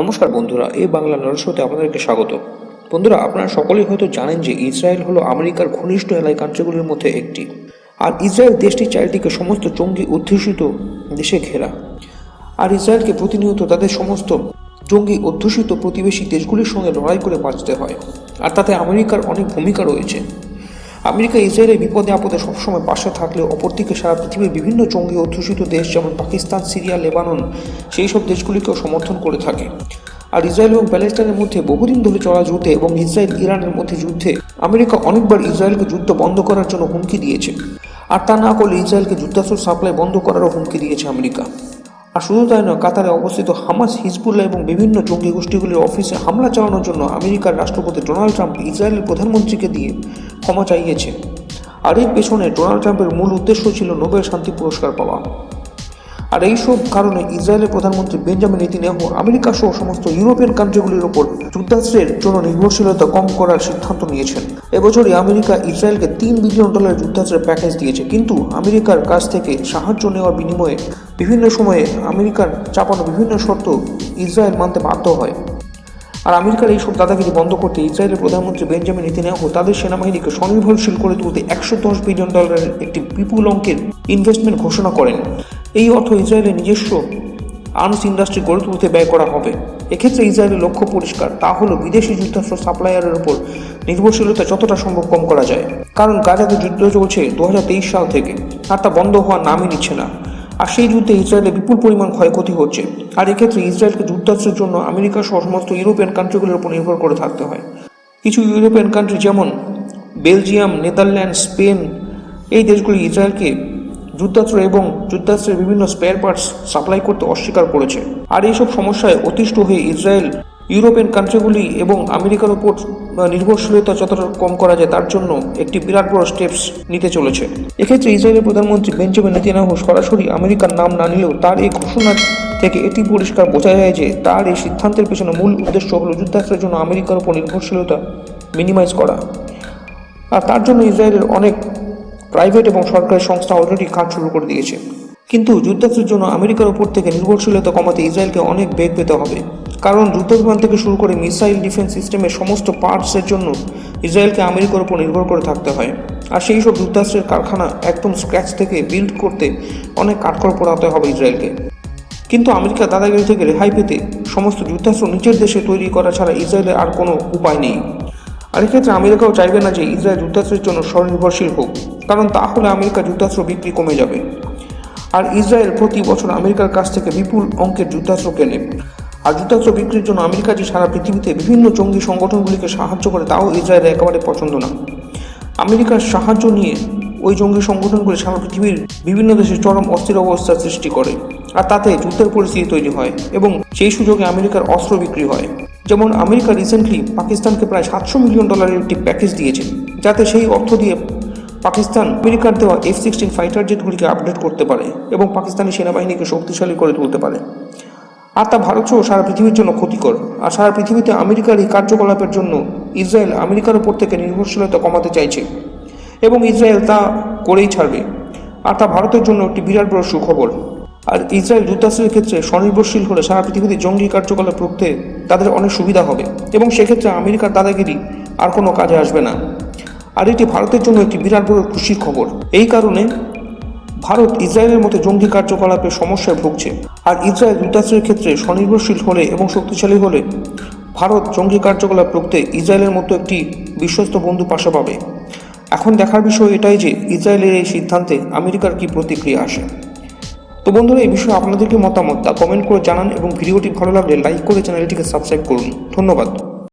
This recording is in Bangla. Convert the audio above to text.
নমস্কার বন্ধুরা, এই বাংলা নরসতে আপনাদেরকে স্বাগত। বন্ধুরা, আপনারা সকলেই হয়তো জানেন যে ইসরায়েল হলো আমেরিকার ঘনিষ্ঠ এলাকায় কান্ট্রিগুলির মধ্যে একটি। আর ইসরায়েল দেশটি চারিদিকে সমস্ত জঙ্গি অধ্যুষিত দেশে ঘেরা। আর ইসরায়েলকে প্রতিনিয়ত তাদের সমস্ত জঙ্গি অধ্যুষিত প্রতিবেশী দেশগুলির সঙ্গে লড়াই করে বাঁচতে হয়। আর তাতে আমেরিকার অনেক ভূমিকা রয়েছে। আমেরিকা ইসরায়েলের বিপদে আপদে সবসময় পাশে থাকলেও অপরদিকে সারা পৃথিবীর বিভিন্ন জঙ্গি অধ্যুষিত দেশ যেমন পাকিস্তান, সিরিয়া, লেবানন সেই সব দেশগুলিকেও সমর্থন করে থাকে। আর ইসরায়েল এবং প্যালেস্টাইনের মধ্যে বহুদিন ধরে চলা যুদ্ধে এবং ইসরায়েল ইরানের মধ্যে যুদ্ধে আমেরিকা অনেকবার ইসরায়েলকে যুদ্ধ বন্ধ করার জন্য হুমকি দিয়েছে। আর তা না করলে ইসরায়েলকে যুদ্ধাস্ত্র সাপ্লাই বন্ধ করারও হুমকি দিয়েছে আমেরিকা। আর শুধু তাই নয়, কাতারে অবস্থিত হামাস, হিজবুল্লাহ এবং বিভিন্ন জঙ্গি গোষ্ঠীগুলির অফিসে হামলা চালানোর জন্য আমেরিকার রাষ্ট্রপতি ডোনাল্ড ট্রাম্প ইসরায়েলের প্রধানমন্ত্রীকে দিয়ে ক্ষমা চাইয়েছে। আর এর পেছনে ডোনাল্ড ট্রাম্পের মূল উদ্দেশ্য ছিল নোবেল শান্তি পুরস্কার পাওয়া। আর এইসব কারণে ইসরায়েলের প্রধানমন্ত্রী বেঞ্জামিন নেতানিয়াহু আমেরিকা সহ সমস্ত ইউরোপিয়ান কান্ট্রিগুলির ওপর যুদ্ধাস্ত্রের জন্য নির্ভরশীলতা কম করার সিদ্ধান্ত নিয়েছেন। এবছরই আমেরিকা ইসরায়েলকে $3 বিলিয়ন যুদ্ধাস্ত্রের প্যাকেজ দিয়েছে, কিন্তু আমেরিকার কাছ থেকে সাহায্য নেওয়ার বিনিময়ে বিভিন্ন সময়ে আমেরিকার চাপানো বিভিন্ন শর্ত ইসরায়েল মানতে বাধ্য হয়। আর আমেরিকার এইসব দাদাগিরি বন্ধ করতে ইসরায়েলের প্রধানমন্ত্রী বেঞ্জামিন নেতানিয়াহু তাদের সেনাবাহিনীকে স্বনির্ভরশীল করে তুলতে $110 বিলিয়ন একটি বিপুল অঙ্কের ইনভেস্টমেন্ট ঘোষণা করেন। এই অর্থ ইসরায়েলের নিজস্ব আর্মস ইন্ডাস্ট্রি গড়ে তুলতে ব্যয় করা হবে। এক্ষেত্রে ইসরায়েলের লক্ষ্য পরিষ্কার, তা হলো বিদেশি যুদ্ধাস্ত্র সাপ্লায়ারের উপর নির্ভরশীলতা যতটা সম্ভব কম করা যায়। কারণ গাজাতে যুদ্ধ চলছে 2023 সাল থেকে, আর তা বন্ধ হওয়ার নামই নিচ্ছে না। আর সেই যুদ্ধে ইসরায়েলের বিপুল পরিমাণ ক্ষয়ক্ষতি হচ্ছে। আর এক্ষেত্রে ইসরায়েলকে যুদ্ধাস্ত্রের জন্য আমেরিকা সহ সমস্ত ইউরোপিয়ান কান্ট্রিগুলির উপর নির্ভর করে থাকতে হয়। কিছু ইউরোপিয়ান কান্ট্রি যেমন বেলজিয়াম, নেদারল্যান্ড, স্পেন এই দেশগুলি ইসরায়েলকে যুদ্ধাস্ত্র এবং যুদ্ধাস্ত্রের বিভিন্ন স্পেয়ার পার্টস সাপ্লাই করতে অস্বীকার করেছে। আর এইসব সমস্যায় অতিষ্ঠ হয়ে ইসরায়েল ইউরোপিয়ান কান্ট্রিগুলি এবং আমেরিকার উপর নির্ভরশীলতা যতটা কম করা যায় তার জন্য একটি বিরাট বড় স্টেপস নিতে চলেছে। এক্ষেত্রে ইসরায়েলের প্রধানমন্ত্রী বেঞ্জামিন নেতানিয়াহু সরাসরি আমেরিকার নাম না নিলেও তার এই ঘোষণা থেকে এটি পরিষ্কার বোঝা যায় যে তার এই সিদ্ধান্তের পেছনে মূল উদ্দেশ্য হলো যুদ্ধাস্ত্রের জন্য আমেরিকার উপর নির্ভরশীলতা মিনিমাইজ করা। আর তার জন্য ইসরায়েলের অনেক প্রাইভেট এবং সরকারি সংস্থা অলরেডি কাজ শুরু করে দিয়েছে। কিন্তু যুদ্ধাস্ত্রের জন্য আমেরিকার উপর থেকে নির্ভরশীলতা কমাতে ইসরায়েলকে অনেক বেগ পেতে হবে। কারণ যুদ্ধবিমান থেকে শুরু করে মিসাইল ডিফেন্স সিস্টেমের সমস্ত পার্টসের জন্য ইসরায়েলকে আমেরিকার উপর নির্ভর করে থাকতে হয়। আর সেই সব যুদ্ধাস্ত্রের কারখানা একদম স্ক্র্যাচ থেকে বিল্ড করতে অনেক কাঠখড় পোড়াতে হবে ইসরায়েলকে। কিন্তু আমেরিকা দাদাগিরি থেকে রেহাই পেতে সমস্ত যুদ্ধাস্ত্র নিজের দেশে তৈরি করা ছাড়া ইসরায়েলের আর কোনো উপায় নেই। আর এক্ষেত্রে আমেরিকাও চাইবে না যে ইসরায়েল যুদ্ধাস্ত্রের জন্য স্বনির্ভরশীল হোক, কারণ তাহলে আমেরিকা যুদ্ধাস্ত্র বিক্রি কমে যাবে। আর ইসরায়েল প্রতি বছর আমেরিকার কাছ থেকে বিপুল অঙ্কের যুদ্ধাস্ত্র কেনে। আর যুদ্ধাস্ত্র বিক্রির জন্য আমেরিকা যে সারা পৃথিবীতে বিভিন্ন জঙ্গি সংগঠনগুলিকে সাহায্য করে তাও ইসরায়েলের একেবারে পছন্দ না। আমেরিকার সাহায্য নিয়ে ওই জঙ্গি সংগঠনগুলি সারা পৃথিবীর বিভিন্ন দেশে চরম অস্থির অবস্থার সৃষ্টি করে। আর তাতে যুদ্ধের পরিস্থিতি তৈরি হয় এবং সেই সুযোগে আমেরিকার অস্ত্র বিক্রি হয়। যেমন আমেরিকা রিসেন্টলি পাকিস্তানকে প্রায় $700 মিলিয়ন একটি প্যাকেজ দিয়েছে, যাতে সেই অর্থ দিয়ে পাকিস্তান আমেরিকার দেওয়া F-16 ফাইটার জেটগুলিকে আপডেট করতে পারে এবং পাকিস্তানি সেনাবাহিনীকে শক্তিশালী করে তুলতে পারে। আর তা ভারত সহ সারা পৃথিবীর জন্য ক্ষতিকর। আর সারা পৃথিবীতে আমেরিকার এই কার্যকলাপের জন্য ইসরায়েল আমেরিকার উপর থেকে নির্ভরশীলতা কমাতে চাইছে এবং ইসরায়েল তা করেই ছাড়বে। আর তা ভারতের জন্য একটি বিরাট বড় সুখবর। আর ইসরায়েল যুদ্ধাস্ত্রের ক্ষেত্রে স্বনির্ভরশীল হলে সারা পৃথিবীতে জঙ্গি কার্যকলাপ রুখতে তাদের অনেক সুবিধা হবে এবং সেক্ষেত্রে আমেরিকার দাদাগিরি আর কোনো কাজে আসবে না। আর এটি ভারতের জন্য একটি বিরাট বড় খুশির খবর। এই কারণে ভারত ইসরায়েলের মতো জঙ্গি কার্যকলাপের সমস্যায় ভুগছে। আর ইসরায়েল যুদ্ধাস্ত্রের ক্ষেত্রে স্বনির্ভরশীল হলে এবং শক্তিশালী হলে ভারত জঙ্গি কার্যকলাপ রুখতে ইসরায়েলের মতো একটি বিশ্বস্ত বন্ধু পাশে পাবে। এখন দেখার বিষয় এটাই যে ইসরায়েলের এই সিদ্ধান্তে আমেরিকার কি প্রতিক্রিয়া আসে। তো বন্ধুরা, এই বিষয়ে আপনাদের কি মতামত তা কমেন্ট করে জানান এবং ভিডিওটি ভালো লাগলে লাইক করে চ্যানেলটিকে সাবস্ক্রাইব করুন। ধন্যবাদ।